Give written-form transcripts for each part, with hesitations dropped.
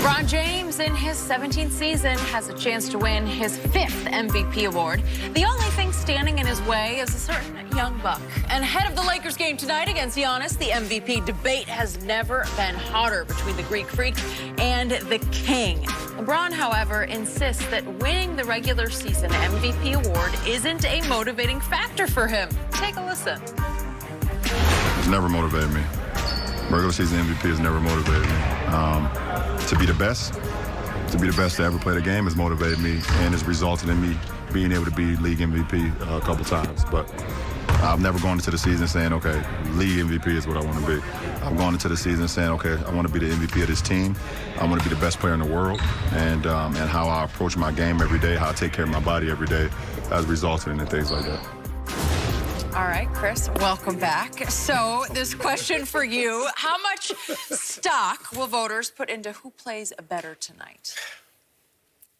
LeBron James, in his 17th season, has a chance to win his 5th MVP award. The only thing standing in his way is a certain young buck. And ahead of the Lakers game tonight against Giannis, the MVP debate has never been hotter between the Greek Freak and the King. LeBron, however, insists that winning the regular season MVP award isn't a motivating factor for him. Take a listen. It's never motivated me. Regular season MVP has never motivated me. To be the best to ever play the game has motivated me and has resulted in me being able to be league MVP a couple times. But I've never gone into the season saying, okay, league MVP is what I want to be. I've gone into the season saying, okay, I want to be the MVP of this team. I want to be the best player in the world. And how I approach my game every day, how I take care of my body every day has resulted in things like that. All right, Chris, welcome back. So this question for you, how much stock will voters put into who plays better tonight?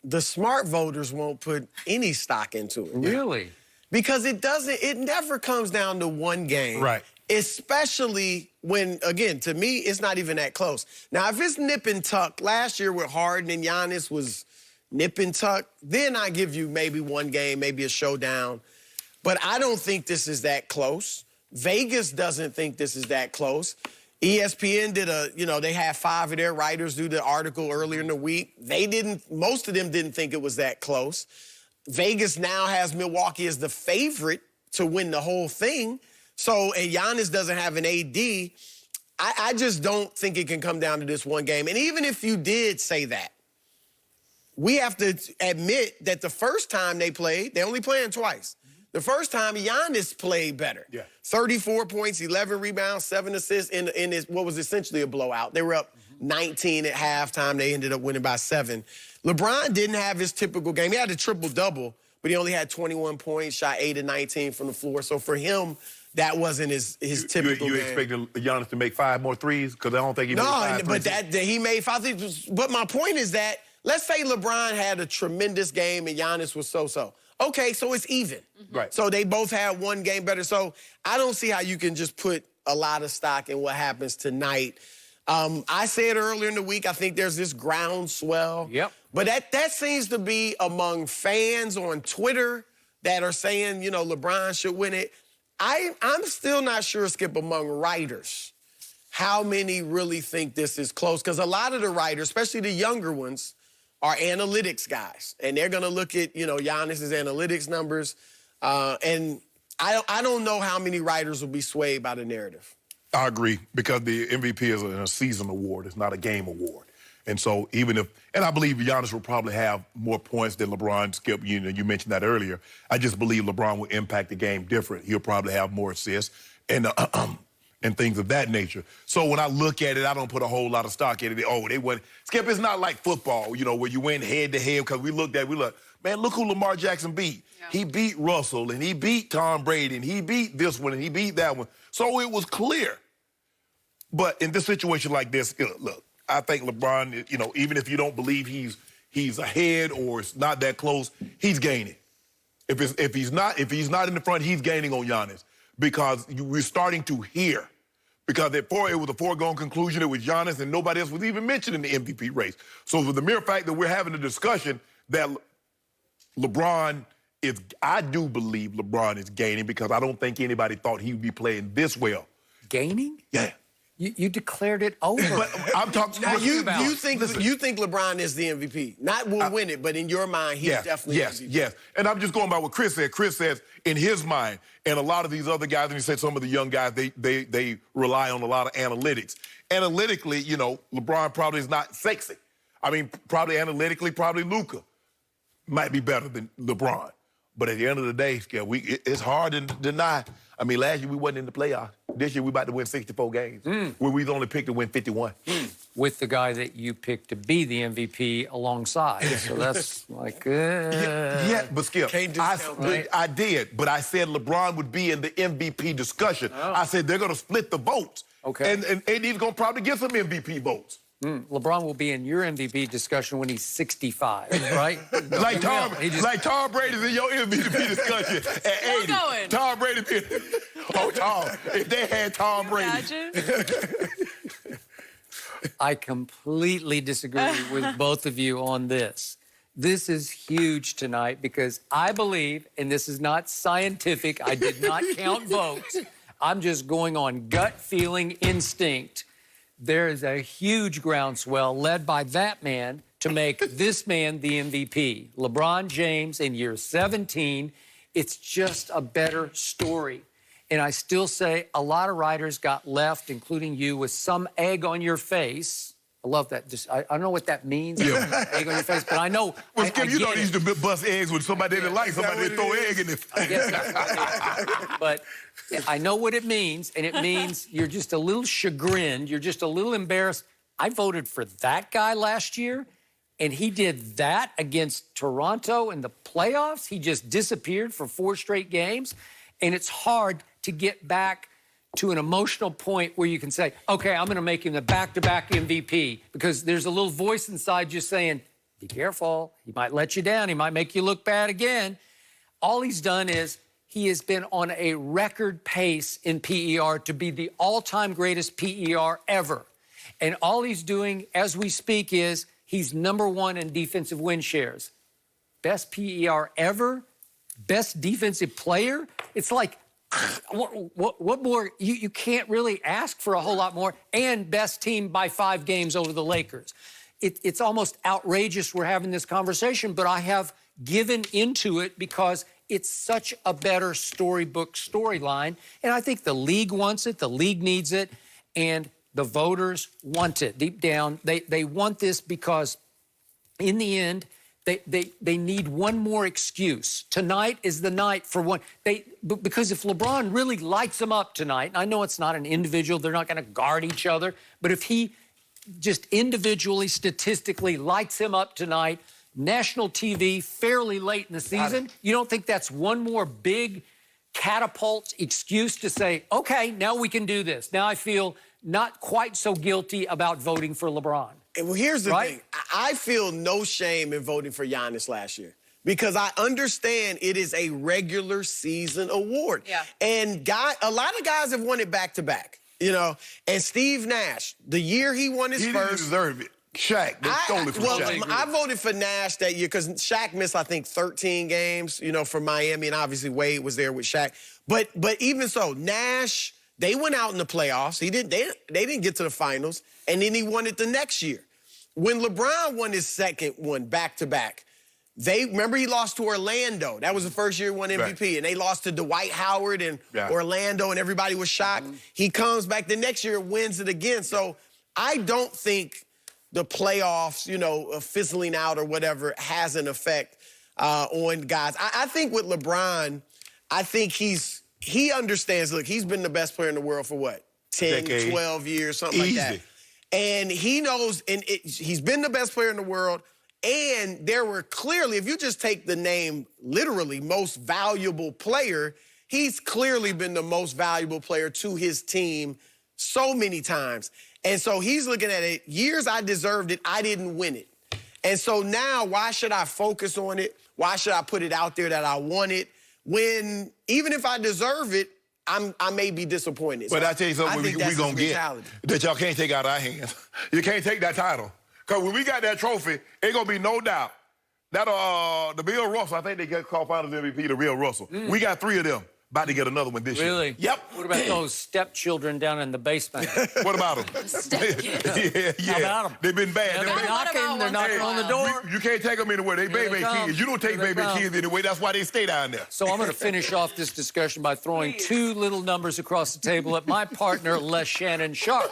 The smart voters won't put any stock into it. Really? Because it never comes down to one game. Right. Especially when, again, to me, it's not even that close. Now, if it's nip and tuck, last year with Harden and Giannis was nip and tuck, then I give you maybe one game, maybe a showdown. But I don't think this is that close. Vegas doesn't think this is that close. ESPN did they had 5 of their writers do the article earlier in the week. Most of them didn't think it was that close. Vegas now has Milwaukee as the favorite to win the whole thing. So, and Giannis doesn't have an AD. I just don't think it can come down to this one game. And even if you did say that, we have to admit that the first time they played, they only playing twice. The first time, Giannis played better. Yeah. 34 points, 11 rebounds, 7 assists in what was essentially a blowout. They were up 19 at halftime. They ended up winning by 7. LeBron didn't have his typical game. He had a triple-double, but he only had 21 points, shot 8 of 19 from the floor. So for him, that wasn't his typical game. You expected Giannis to make 5 more threes? Because I don't think he made 5 but he made 5 threes. But my point is that, let's say LeBron had a tremendous game and Giannis was so-so. Okay, so it's even. Right. So they both had one game better. So I don't see how you can just put a lot of stock in what happens tonight. I said earlier in the week, I think there's this groundswell. Yep. But that seems to be among fans on Twitter that are saying, LeBron should win it. I'm still not sure, Skip, among writers, how many really think this is close. Because a lot of the writers, especially the younger ones, are analytics guys. And they're going to look at, Giannis's analytics numbers. And I don't know how many writers will be swayed by the narrative. I agree, because the MVP is a season award. It's not a game award. And so and I believe Giannis will probably have more points than LeBron. Skip, you mentioned that earlier. I just believe LeBron will impact the game different. He'll probably have more assists and things of that nature. So when I look at it, I don't put a whole lot of stock in it. Oh, they won. Skip, it's not like football, where you win head-to-head, because we look, man, look who Lamar Jackson beat. Yeah. He beat Russell, and he beat Tom Brady, and he beat this one, and he beat that one. So it was clear. But in this situation like this, look, I think LeBron, even if you don't believe he's ahead or it's not that close, he's gaining. If he's not in the front, he's gaining on Giannis, because we're starting to hear. Because it was a foregone conclusion. It was Giannis, and nobody else was even mentioned in the MVP race. So for the mere fact that we're having a discussion that I do believe LeBron is gaining, because I don't think anybody thought he would be playing this well. Gaining? Yeah. You declared it over. But I'm talking now, you think LeBron is the MVP? Not will win it, but in your mind, he's definitely the MVP. Yes. And I'm just going by what Chris said. Chris says, in his mind, and a lot of these other guys, and he said some of the young guys, they rely on a lot of analytics. Analytically, LeBron probably is not sexy. I mean, probably analytically, probably Luka might be better than LeBron. But at the end of the day, it's hard to deny. I mean, last year we wasn't in the playoffs. This year we about to win 64 games, where we only picked to win 51. With the guy that you picked to be the MVP alongside. So that's like, Yeah, but Skip, right? I did, but I said LeBron would be in the MVP discussion. Oh. I said they're going to split the votes. Okay. And AD's going to probably get some MVP votes. LeBron will be in your MVP discussion when he's 65, right? like Tom Brady's in your MVP discussion at 80. Going. Tom Brady. Tom. If they had Tom Brady. Imagine? I completely disagree with both of you on this. This is huge tonight because I believe, and this is not scientific, I did not count votes. I'm just going on gut feeling instinct. There is a huge groundswell led by that man to make this man the MVP. LeBron James in year 17. It's just a better story. And I still say a lot of writers got left, including you, with some egg on your face. I love that. I don't know what that means, egg on your face, but I know. Well, Skip, you know they used to bust eggs when somebody didn't like somebody, they throw egg in it. But I know what it means, and it means you're just a little chagrined, you're just a little embarrassed. I voted for that guy last year, and he did that against Toronto in the playoffs. He just disappeared for 4 straight games, and it's hard to get back to an emotional point where you can say, okay, I'm going to make him the back-to-back MVP, because there's a little voice inside just saying, be careful. He might let you down. He might make you look bad again. All he's done is he has been on a record pace in PER to be the all-time greatest PER ever. And all he's doing as we speak is he's #1 in defensive win shares. Best PER ever, best defensive player. It's like, what more? You can't really ask for a whole lot more. And best team by 5 games over the Lakers. It's almost outrageous we're having this conversation, but I have given into it because it's such a better storybook storyline. And I think the league wants it, the league needs it, and the voters want it. Deep down, they want this because in the end, they need one more excuse. Tonight is the night for one. Because if LeBron really lights them up tonight, and I know it's not an individual, they're not going to guard each other, but if he just individually, statistically lights him up tonight, national TV, fairly late in the season, you don't think that's one more big catapult excuse to say, okay, now we can do this. Now I feel not quite so guilty about voting for LeBron. Well, here's the thing. I feel no shame in voting for Giannis last year because I understand it is a regular season award. Yeah. And a lot of guys have won it back-to-back, you know. And Steve Nash, the year he won his first... He deserved it. Shaq, they stole it from Shaq. I voted for Nash that year because Shaq missed, I think, 13 games, you know, for Miami, and obviously Wade was there with Shaq. But even so, Nash... They went out in the playoffs. They didn't get to the finals, and then he won it the next year. When LeBron won his second one back-to-back, remember he lost to Orlando. That was the first year he won MVP, right. And they lost to Dwight Howard and Orlando, and everybody was shocked. He comes back the next year and wins it again. So I don't think the playoffs, you know, fizzling out or whatever has an effect on guys. I think with LeBron, I think he understands, look, he's been the best player in the world for what? 10, 12 years, something like that. And he knows, and he's been the best player in the world. And there were clearly, if you just take the name literally most valuable player, he's clearly been the most valuable player to his team so many times. And so he's looking at it, years I deserved it, I didn't win it. And so now, why should I focus on it? Why should I put it out there that I want it? When, even if I deserve it, I may be disappointed. But I tell you something we're going to get that y'all can't take out our hands. You can't take that title. Because when we got that trophy, it's going to be no doubt that the Bill Russell, I think they get called Finals MVP, the real Russell. We got 3 of them. About to get another one this year. Really? Yep. What about those stepchildren down in the basement? What about them? Yeah. How about them? They've been bad. They're knocking on the door. You can't take them anywhere. They baby kids. You don't take baby kids anywhere. That's why they stay down there. So I'm going to finish off this discussion by throwing 2 little numbers across the table at my partner, Shannon Sharp.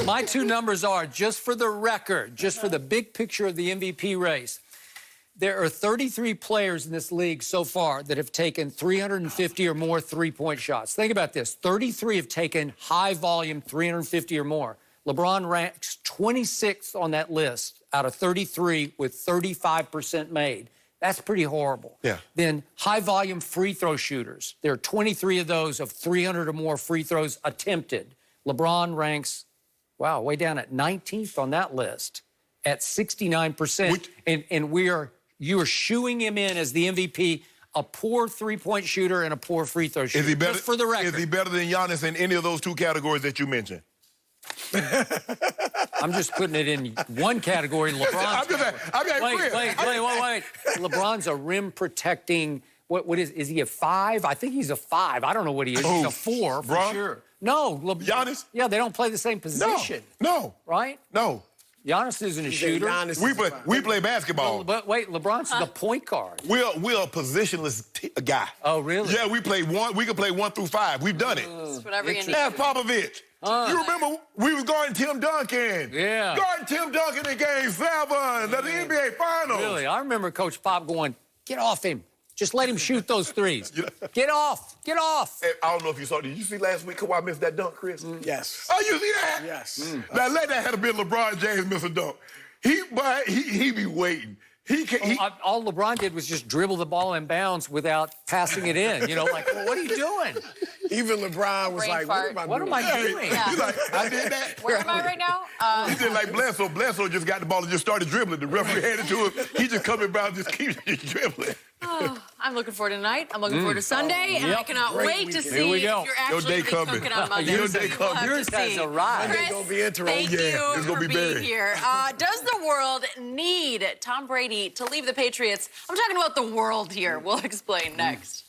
My 2 numbers are, just for the record, just for the big picture of the MVP race, there are 33 players in this league so far that have taken 350 or more three-point shots. Think about this. 33 have taken high-volume 350 or more. LeBron ranks 26th on that list out of 33 with 35% made. That's pretty horrible. Yeah. Then high-volume free throw shooters. There are 23 of those of 300 or more free throws attempted. LeBron ranks, wow, way down at 19th on that list at 69%. And you are shooing him in as the MVP, a poor three-point shooter and a poor free throw shooter. Is he better, just for the record. Is he better than Giannis in any of those 2 categories that you mentioned? I'm just putting it in one category. LeBron's. Wait. LeBron's a rim protecting. What is he a 5? I think he's a 5. I don't know what he is. He's a 4 for sure. No, Giannis? Yeah, they don't play the same position. No. Right? No. Giannis isn't a shooter. We play basketball. But wait, LeBron's the point guard. We're a positionless guy. Oh, really? Yeah, we can play 1 through 5. We've done it. Whatever you need. That's Popovich. You remember we was guarding Tim Duncan. Yeah. Guarding Tim Duncan in Game 7 of the NBA Finals. Really? I remember Coach Pop going, get off him. Just let him shoot those threes. Get off. Get off. Hey, I don't know if you saw it. Did you see last week Kawhi missed that dunk, Chris? Yes. Oh, you see that? Yes. Now, let that have been LeBron James miss a dunk. He be waiting. All LeBron did was just dribble the ball in bounds without passing it in. You know, like, well, what are you doing? Even LeBron was Brain like, fart. what am I doing? doing? Yeah. He's like, I did that. Where am I right now? He did like Bledsoe. Bledsoe just got the ball and just started dribbling. The referee handed it to him. He just coming around, just keeps dribbling. I'm looking forward to tonight. I'm looking forward to Sunday, and I cannot wait to see Here we if go. you're actually day cooking coming. on Monday. Your day We'll coming. have Yours to has see. arrived. Monday's Chris, gonna be interesting. thank you it's gonna for be being buried. here. Does the world need Tom Brady to leave the Patriots? I'm talking about the world here. We'll explain next.